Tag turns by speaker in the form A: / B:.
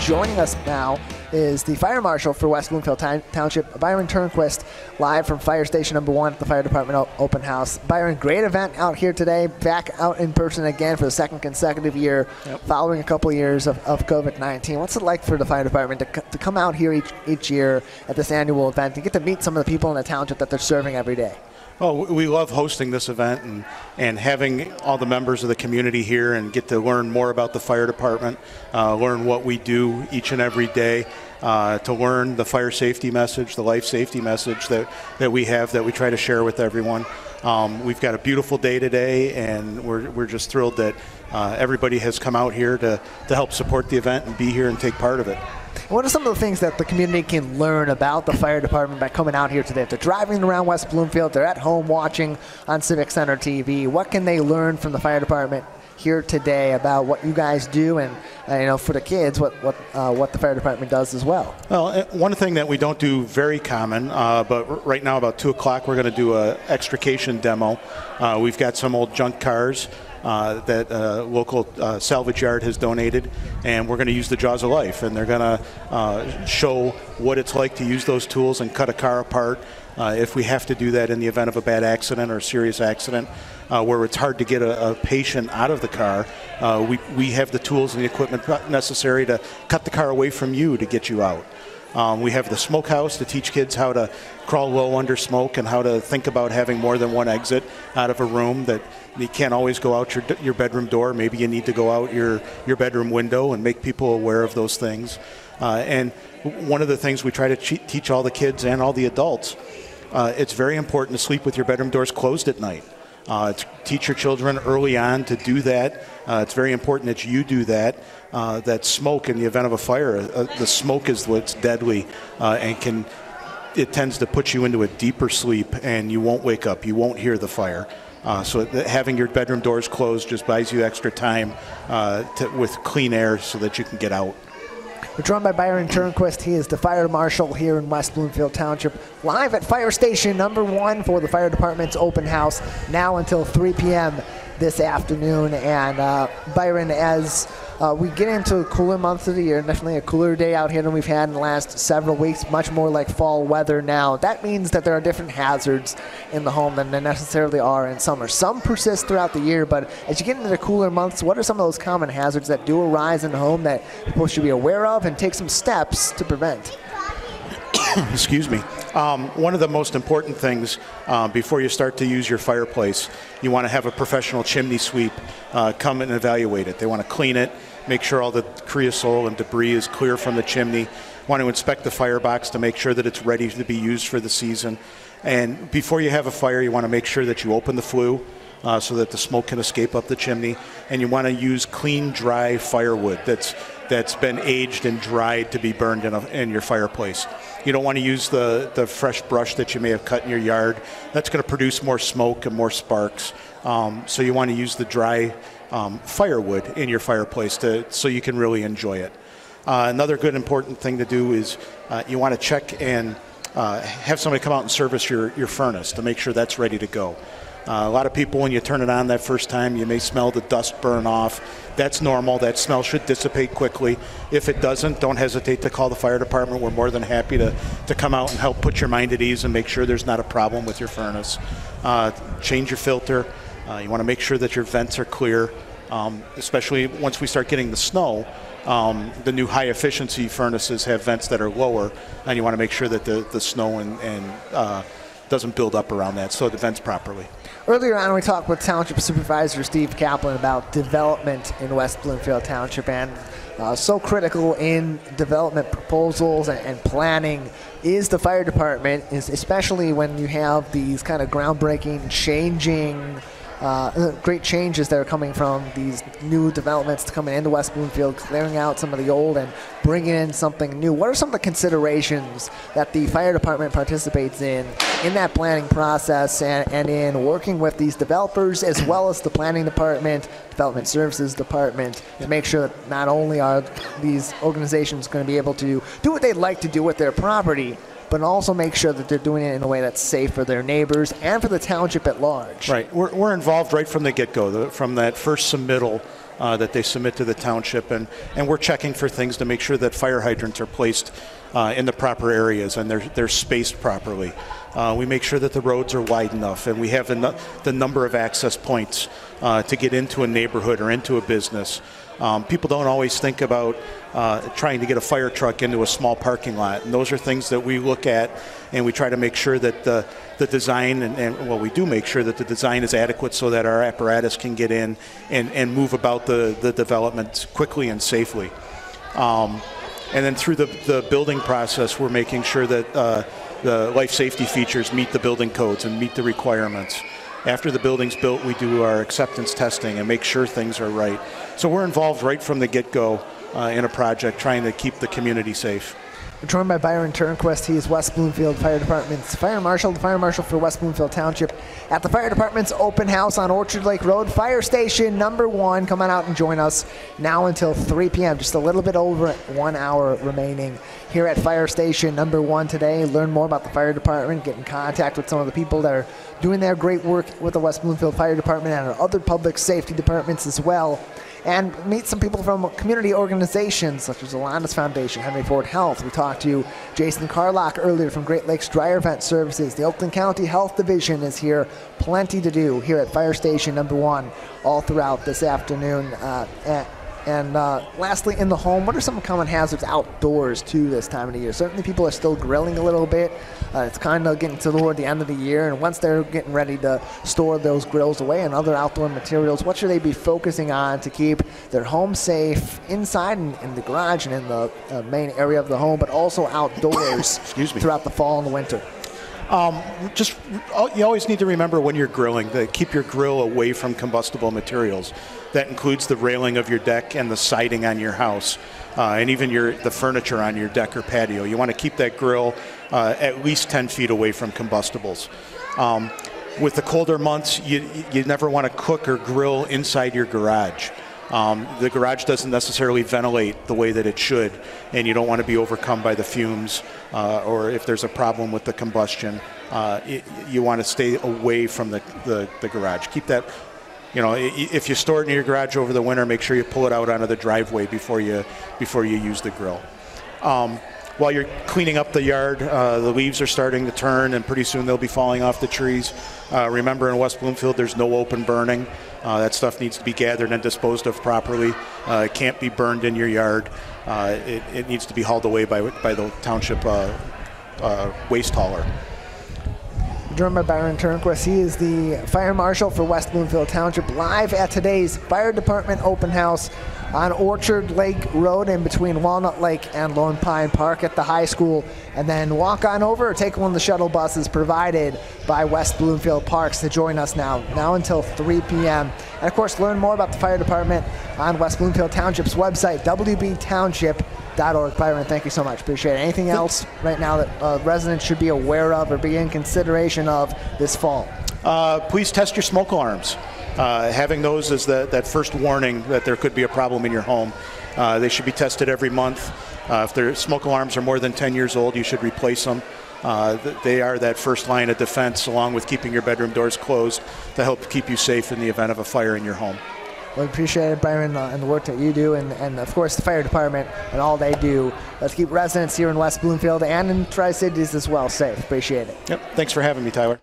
A: Joining us now is the Fire Marshal for West Bloomfield Township, Byron Turnquist, live from Fire Station Number 1 at the Fire Department Open House. Byron, great event out here today, back out in person again for the second consecutive year, following a couple of years of COVID-19. What's it like for the Fire Department to come out here each year at this annual event and get to meet some of the people in the township that they're serving every day?
B: Oh, we love hosting this event and having all the members of the community here and get to learn more about the fire department, learn what we do each and every day, to learn the fire safety message, the life safety message that we have, that we try to share with everyone. We've got a beautiful day today, and we're just thrilled that everybody has come out here to help support the event and be here and take part of it.
A: What are some of the things that the community can learn about the fire department by coming out here today? If they're driving around West Bloomfield, they're at home watching on Civic Center TV, what can they learn from the fire department here today about what you guys do, and for the kids, what the fire department does as well? Well,
B: one thing that we don't do very common, but right now about 2 o'clock we're going to do a extrication demo. We've got some old junk cars that local salvage yard has donated, and we're going to use the jaws of life, and they're going to show what it's like to use those tools and cut a car apart if we have to do that in the event of a bad accident or a serious accident where it's hard to get a patient out of the car. We have the tools and the equipment necessary to cut the car away from you to get you out. We have the smokehouse to teach kids how to crawl low under smoke and how to think about having more than one exit out of a room, that you can't always go out your bedroom door. Maybe you need to go out your bedroom window, and make people aware of those things. And one of the things we try to teach all the kids and all the adults, it's very important to sleep with your bedroom doors closed at night. Teach your children early on to do that. It's very important that you do that. That smoke, in the event of a fire, the smoke is what's deadly, and it tends to put you into a deeper sleep, and you won't wake up. You won't hear the fire. So having your bedroom doors closed just buys you extra time with clean air so that you can get out.
A: We're joined by Byron Turnquist. He is the Fire Marshal here in West Bloomfield Township, live at Fire Station Number 1 for the Fire Department's open house, now until 3 p.m. this afternoon. And Byron, as we get into cooler months of the year, definitely a cooler day out here than we've had in the last several weeks, much more like fall weather now. That means that there are different hazards in the home than there necessarily are in summer. Some persist throughout the year, but as you get into the cooler months, what are some of those common hazards that do arise in the home that people should be aware of and take some steps to prevent?
B: Excuse me. One of the most important things before you start to use your fireplace, you want to have a professional chimney sweep come and evaluate it. They want to clean it, make sure all the creosote and debris is clear from the chimney. Want to inspect the firebox to make sure that it's ready to be used for the season. And before you have a fire, you want to make sure that you open the flue so that the smoke can escape up the chimney. And you want to use clean, dry firewood that's been aged and dried to be burned in your fireplace. You don't want to use the fresh brush that you may have cut in your yard. That's going to produce more smoke and more sparks. So you want to use the dry firewood in your fireplace so you can really enjoy it. Another good important thing to do is you want to check and have somebody come out and service your furnace to make sure that's ready to go. A lot of people, when you turn it on that first time, you may smell the dust burn off. That's normal. That smell should dissipate quickly. If it doesn't, don't hesitate to call the fire department. We're more than happy to come out and help put your mind at ease and make sure there's not a problem with your furnace. Change your filter. You want to make sure that your vents are clear, especially once we start getting the snow. The new high-efficiency furnaces have vents that are lower, and you want to make sure that the snow and doesn't build up around that, so it vents properly.
A: Earlier on, we talked with Township Supervisor Steve Kaplan about development in West Bloomfield Township, and so critical in development proposals and planning is the fire department, especially when you have these kind of groundbreaking, changing great changes that are coming from these new developments coming into West Bloomfield, clearing out some of the old and bringing in something new. What are some of the considerations that the fire department participates in that planning process and in working with these developers as well as the planning department, development services department, to make sure that not only are these organizations going to be able to do what they'd like to do with their property, but also make sure that they're doing it in a way that's safe for their neighbors and for the township at large.
B: Right. We're involved right from the get-go, from that first submittal that they submit to the township, and we're checking for things to make sure that fire hydrants are placed in the proper areas and they're spaced properly. We make sure that the roads are wide enough, and we have the number of access points to get into a neighborhood or into a business. People don't always think about trying to get a fire truck into a small parking lot, and those are things that we look at, and we try to make sure that the design, well, we do make sure that the design is adequate so that our apparatus can get in and move about the development quickly and safely. And then through the building process, we're making sure that the life safety features meet the building codes and meet the requirements. After the building's built, we do our acceptance testing and make sure things are right. So we're involved right from the get-go in a project, trying to keep the community safe.
A: We're joined by Byron Turnquist. He is West Bloomfield Fire Department's Fire Marshal, the Fire Marshal for West Bloomfield Township, at the Fire Department's open house on Orchard Lake Road, Fire Station number 1. Come on out and join us now until 3 p.m. Just a little bit over 1 hour remaining here at Fire Station number 1 today. Learn more about the Fire Department, get in contact with some of the people that are doing their great work with the West Bloomfield Fire Department and our other public safety departments as well. And meet some people from community organizations such as the Alana's Foundation, Henry Ford Health. We talked to Jason Carlock earlier from Great Lakes Dryer Vent Services. The Oakland County Health Division is here. Plenty to do here at Fire Station number 1 all throughout this afternoon. And lastly, in the home, what are some common hazards outdoors too this time of the year? Certainly people are still grilling a little bit. It's kind of getting toward the end of the year, and once they're getting ready to store those grills away and other outdoor materials, what should they be focusing on to keep their home safe inside and in the garage and in the main area of the home, but also outdoors throughout the fall and the winter?
B: You always need to remember when you're grilling to keep your grill away from combustible materials. That includes the railing of your deck and the siding on your house, and even the furniture on your deck or patio. You want to keep that grill at least 10 feet away from combustibles. With the colder months, you never want to cook or grill inside your garage. The garage doesn't necessarily ventilate the way that it should, and you don't want to be overcome by the fumes, or if there's a problem with the combustion, you want to stay away from the garage. Keep that, if you store it in your garage over the winter, make sure you pull it out onto the driveway before you use the grill. While you're cleaning up the yard, the leaves are starting to turn, and pretty soon they'll be falling off the trees. Remember, in West Bloomfield, there's no open burning. That stuff needs to be gathered and disposed of properly. It can't be burned in your yard. It needs to be hauled away by the township waste hauler.
A: Joined by Byron Turnquist. He is the Fire Marshal for West Bloomfield Township, live at today's Fire Department open house on Orchard Lake Road in between Walnut Lake and Lone Pine Park at the high school, and then walk on over or take one of the shuttle buses provided by West Bloomfield Parks to join us now until 3 p.m. And of course, learn more about the Fire Department on West Bloomfield Township's website, wbtownship.org. Byron, thank you so much. Appreciate it. Anything else right now that residents should be aware of or be in consideration of this fall?
B: Please test your smoke alarms. Having those as that first warning that there could be a problem in your home. They should be tested every month. If their smoke alarms are more than 10 years old, you should replace them. They are that first line of defense, along with keeping your bedroom doors closed, to help keep you safe in the event of a fire in your home.
A: Well, we appreciate it, Byron, and the work that you do, and of course the Fire Department and all they do. Let's keep residents here in West Bloomfield and in Tri-Cities as well safe. Appreciate it.
B: Yep. Thanks for having me, Tyler.